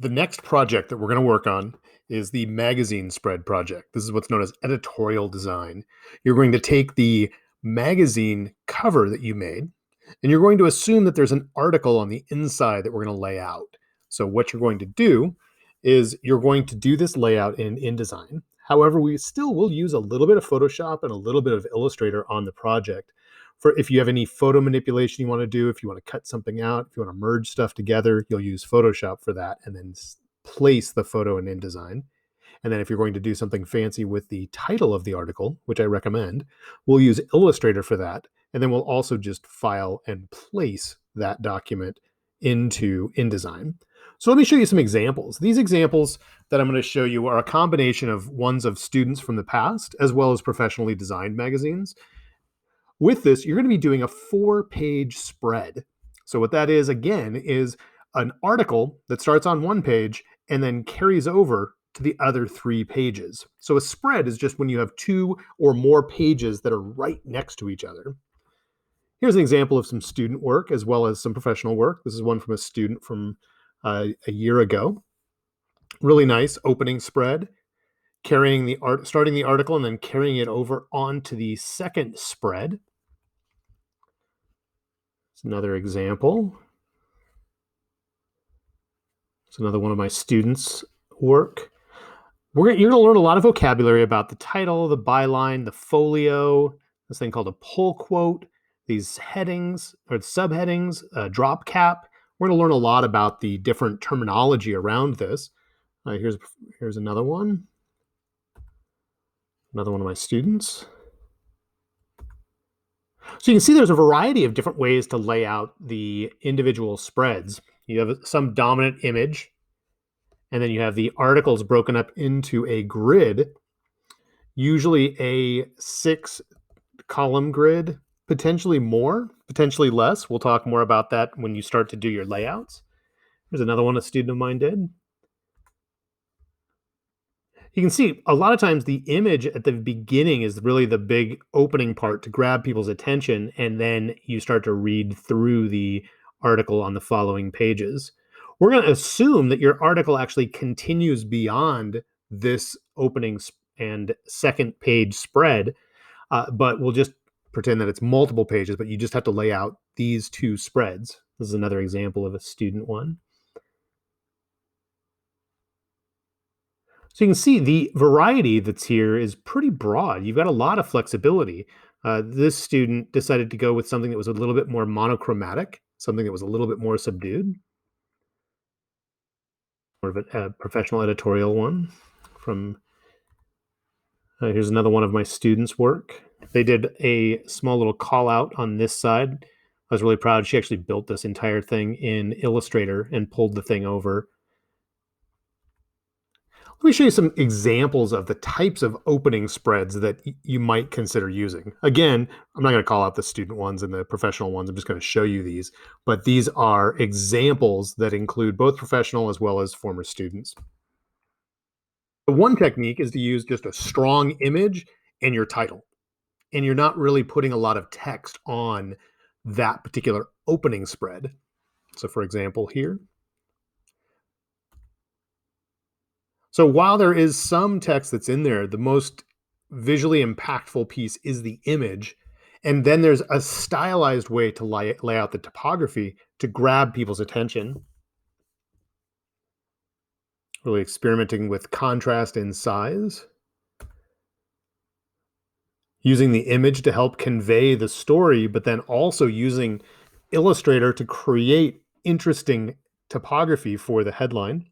The next project that we're going to work on is the magazine spread project. This is what's known as editorial design. You're going to take the magazine cover that you made, and you're going to assume that there's an article on the inside that we're going to lay out. So what you're going to do is you're going to do this layout in InDesign. However, we still will use a little bit of Photoshop and a little bit of Illustrator on the project. For if you have any photo manipulation you want to do, if you want to cut something out, if you want to merge stuff together, you'll use Photoshop for that and then place the photo in InDesign. And then if you're going to do something fancy with the title of the article, which I recommend, we'll use Illustrator for that. And then we'll also just file and place that document into InDesign. So let me show you some examples. These examples that I'm going to show you are a combination of ones of students from the past, as well as professionally designed magazines. With this, you're going to be doing a 4-page spread. So what that is, again, is an article that starts on one page and then carries over to the other 3 pages. So a spread is just when you have 2 or more pages that are right next to each other. Here's an example of some student work as well as some professional work. This is one from a student from a year ago. Really nice opening spread, carrying the starting the article and then carrying it over onto the second spread. It's another example. It's another one of my students' work. You're going to learn a lot of vocabulary about the title, the byline, the folio, this thing called a pull quote, these headings or subheadings, drop cap. We're going to learn a lot about the different terminology around this. Here's another one. Another one of my students. So you can see there's a variety of different ways to lay out the individual spreads. You have some dominant image, and then you have the articles broken up into a grid, usually a 6-column grid, potentially more, potentially less. We'll talk more about that when you start to do your layouts. Here's another one a student of mine did. You can see a lot of times the image at the beginning is really the big opening part to grab people's attention, and then you start to read through the article on the following pages. We're going to assume that your article actually continues beyond this opening and second page spread, but we'll just pretend that it's multiple pages, but you just have to lay out these 2 spreads. This is another example of a student one. So you can see the variety that's here is pretty broad. You've got a lot of flexibility. This student decided to go with something that was a little bit more monochromatic, something that was a little bit more subdued. More of a professional editorial one from, here's another one of my students' work. They did a small little call out on this side. I was really proud. She actually built this entire thing in Illustrator and pulled the thing over. Let me show you some examples of the types of opening spreads that you might consider using. Again, I'm not going to call out the student ones and the professional ones. I'm just going to show you these. But these are examples that include both professional as well as former students. One technique is to use just a strong image and your title. And you're not really putting a lot of text on that particular opening spread. So for example, here. So while there is some text that's in there, the most visually impactful piece is the image. And then there's a stylized way to lay out the typography to grab people's attention. Really experimenting with contrast and size. Using the image to help convey the story, but then also using Illustrator to create interesting typography for the headline.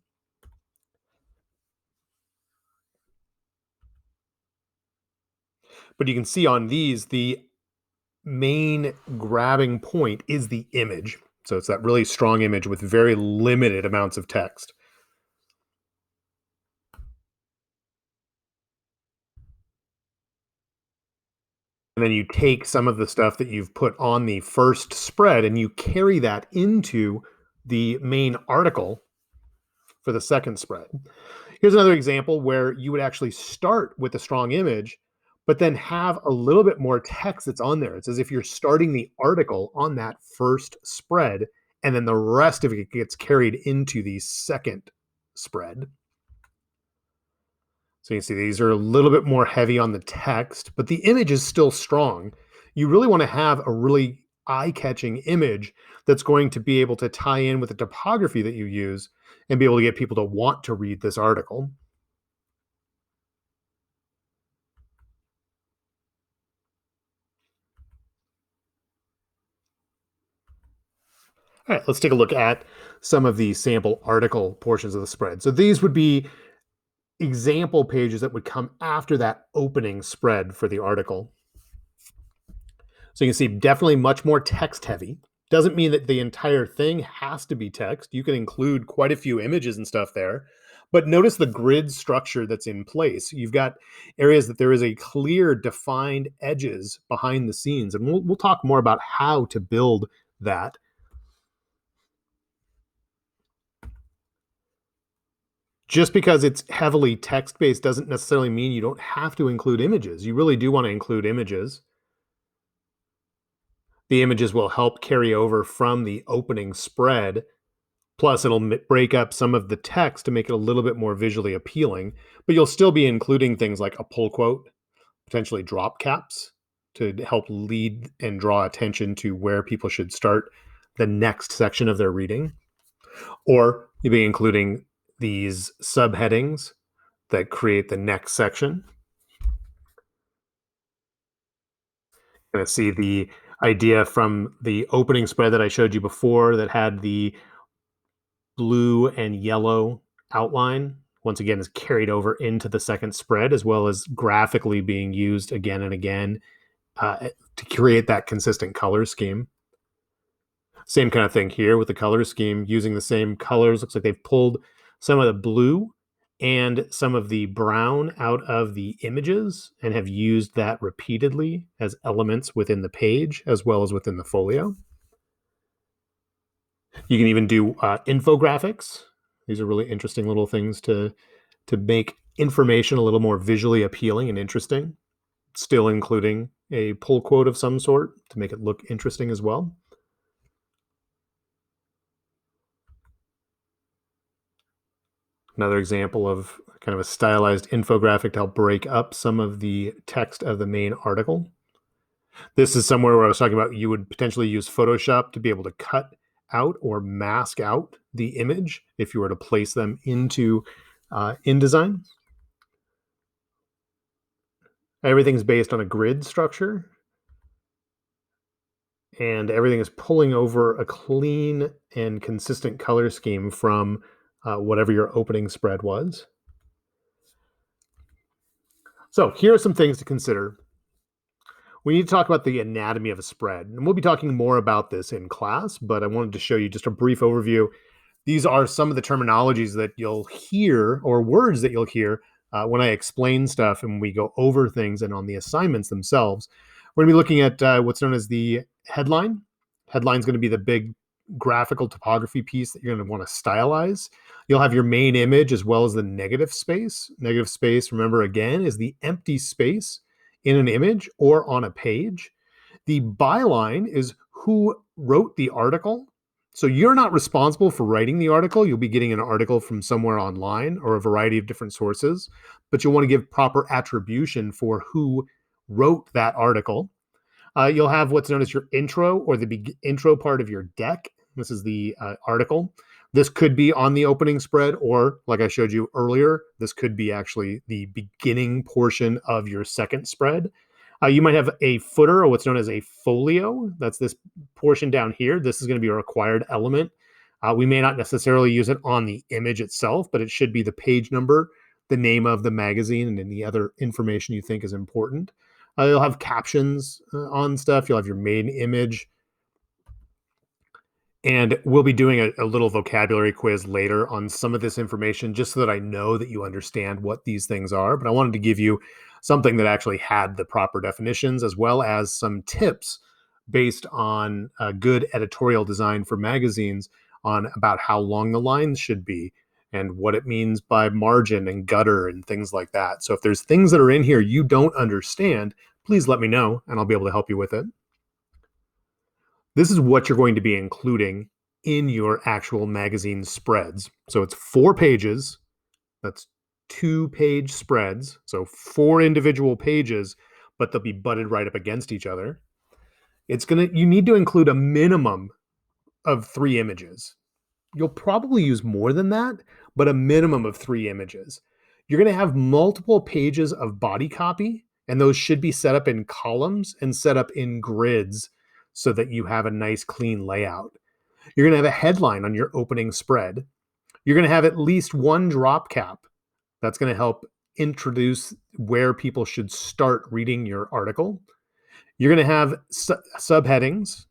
But you can see on these, the main grabbing point is the image. So it's that really strong image with very limited amounts of text. And then you take some of the stuff that you've put on the first spread and you carry that into the main article for the second spread. Here's another example where you would actually start with a strong image, but then have a little bit more text that's on there. It's as if you're starting the article on that first spread, and then the rest of it gets carried into the second spread. So you can see these are a little bit more heavy on the text, but the image is still strong. You really want to have a really eye-catching image that's going to be able to tie in with the topography that you use and be able to get people to want to read this article. All right, let's take a look at some of the sample article portions of the spread. So these would be example pages that would come after that opening spread for the article. So you can see definitely much more text heavy. Doesn't mean that the entire thing has to be text. You can include quite a few images and stuff there. But notice the grid structure that's in place. You've got areas that there is a clear defined edges behind the scenes. And we'll talk more about how to build that. Just because it's heavily text-based doesn't necessarily mean you don't have to include images. You really do want to include images. The images will help carry over from the opening spread. Plus, it'll break up some of the text to make it a little bit more visually appealing, but you'll still be including things like a pull quote, potentially drop caps to help lead and draw attention to where people should start the next section of their reading. Or you'll be including these subheadings that create the next section. You're going to see the idea from the opening spread that I showed you before that had the blue and yellow outline. Once again, is carried over into the second spread, as well as graphically being used again and again to create that consistent color scheme. Same kind of thing here with the color scheme, using the same colors. Looks like they've pulled some of the blue and some of the brown out of the images and have used that repeatedly as elements within the page as well as within the folio. You can even do infographics. These are really interesting little things to make information a little more visually appealing and interesting, still including a pull quote of some sort to make it look interesting as well. Another example of kind of a stylized infographic to help break up some of the text of the main article. This is somewhere where I was talking about you would potentially use Photoshop to be able to cut out or mask out the image if you were to place them into InDesign. Everything's based on a grid structure, and everything is pulling over a clean and consistent color scheme from whatever your opening spread was. So here are some things to consider. We need to talk about the anatomy of a spread, and we'll be talking more about this in class, but I wanted to show you just a brief overview. These are some of the terminologies that you'll hear, or words that you'll hear when I explain stuff and we go over things and on the assignments themselves. We're going to be looking at what's known as the headline. Headline is going to be the big graphical topography piece that you're going to want to stylize. You'll have your main image as well as the negative space. Negative space, remember again, is the empty space in an image or on a page. The byline is who wrote the article. So you're not responsible for writing the article. You'll be getting an article from somewhere online or a variety of different sources, but you'll want to give proper attribution for who wrote that article. You'll have what's known as your intro or the intro part of your deck. This is the article. This could be on the opening spread, or like I showed you earlier, this could be actually the beginning portion of your second spread. You might have a footer or what's known as a folio. That's this portion down here. This is going to be a required element. We may not necessarily use it on the image itself, but it should be the page number, the name of the magazine, and any other information you think is important. You'll have captions on stuff. You'll have your main image. And we'll be doing a little vocabulary quiz later on some of this information, just so that I know that you understand what these things are. But I wanted to give you something that actually had the proper definitions, as well as some tips based on good editorial design for magazines on about how long the lines should be and what it means by margin and gutter and things like that. So if there's things that are in here you don't understand, please let me know and I'll be able to help you with it. This is what you're going to be including in your actual magazine spreads. So it's 4 pages. That's 2-page spreads. So 4 individual pages, but they'll be butted right up against each other. You need to include a minimum of 3 images. You'll probably use more than that, but a minimum of 3 images. You're going to have multiple pages of body copy, and those should be set up in columns and set up in grids so that you have a nice clean layout. You're going to have a headline on your opening spread. You're going to have at least one drop cap. That's going to help introduce where people should start reading your article. You're going to have subheadings.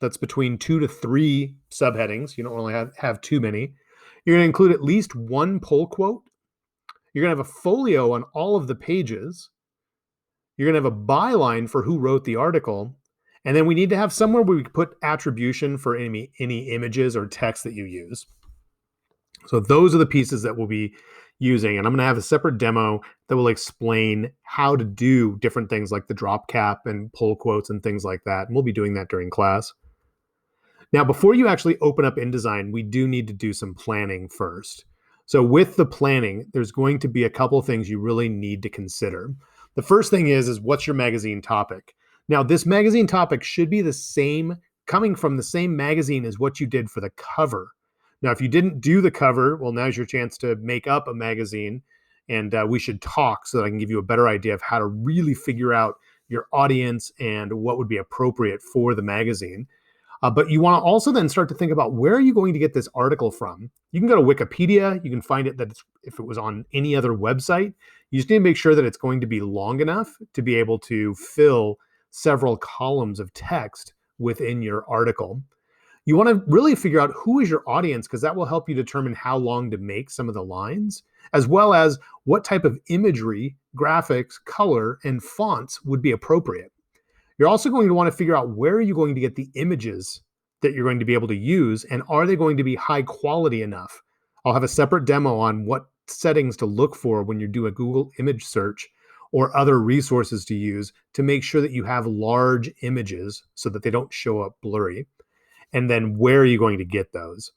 That's between 2 to 3 subheadings. You don't really have too many. You're going to include at least one pull quote. You're going to have a folio on all of the pages. You're going to have a byline for who wrote the article. And then we need to have somewhere where we put attribution for any images or text that you use. So those are the pieces that we'll be using. And I'm going to have a separate demo that will explain how to do different things like the drop cap and pull quotes and things like that. And we'll be doing that during class. Now, before you actually open up InDesign, we do need to do some planning first. So with the planning, there's going to be a couple of things you really need to consider. The first thing is what's your magazine topic? Now, this magazine topic should be the same, coming from the same magazine as what you did for the cover. Now, if you didn't do the cover, well, now's your chance to make up a magazine, and we should talk so that I can give you a better idea of how to really figure out your audience and what would be appropriate for the magazine. But you want to also then start to think about where are you going to get this article from? You can go to Wikipedia. You can find it if it was on any other website. You just need to make sure that it's going to be long enough to be able to fill several columns of text within your article. You want to really figure out who is your audience, because that will help you determine how long to make some of the lines, as well as what type of imagery, graphics, color, and fonts would be appropriate. You're also going to want to figure out where are you going to get the images that you're going to be able to use, and are they going to be high quality enough? I'll have a separate demo on what settings to look for when you do a Google image search or other resources to use to make sure that you have large images so that they don't show up blurry. And then where are you going to get those?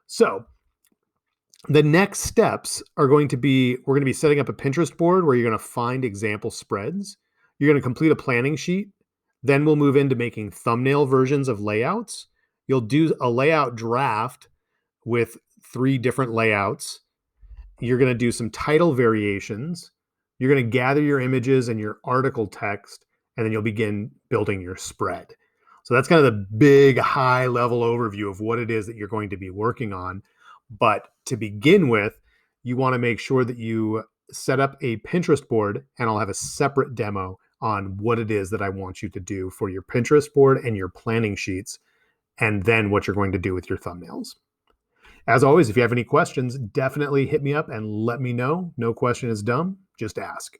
So the next steps are going to be, we're going to be setting up a Pinterest board where you're going to find example spreads. You're going to complete a planning sheet. Then we'll move into making thumbnail versions of layouts. You'll do a layout draft with 3 different layouts. You're going to do some title variations. You're going to gather your images and your article text, and then you'll begin building your spread. So that's kind of the big high-level overview of what it is that you're going to be working on. But to begin with, you want to make sure that you set up a Pinterest board, and I'll have a separate demo on what it is that I want you to do for your Pinterest board and your planning sheets, and then what you're going to do with your thumbnails. As always, if you have any questions, definitely hit me up and let me know. No question is dumb, just ask.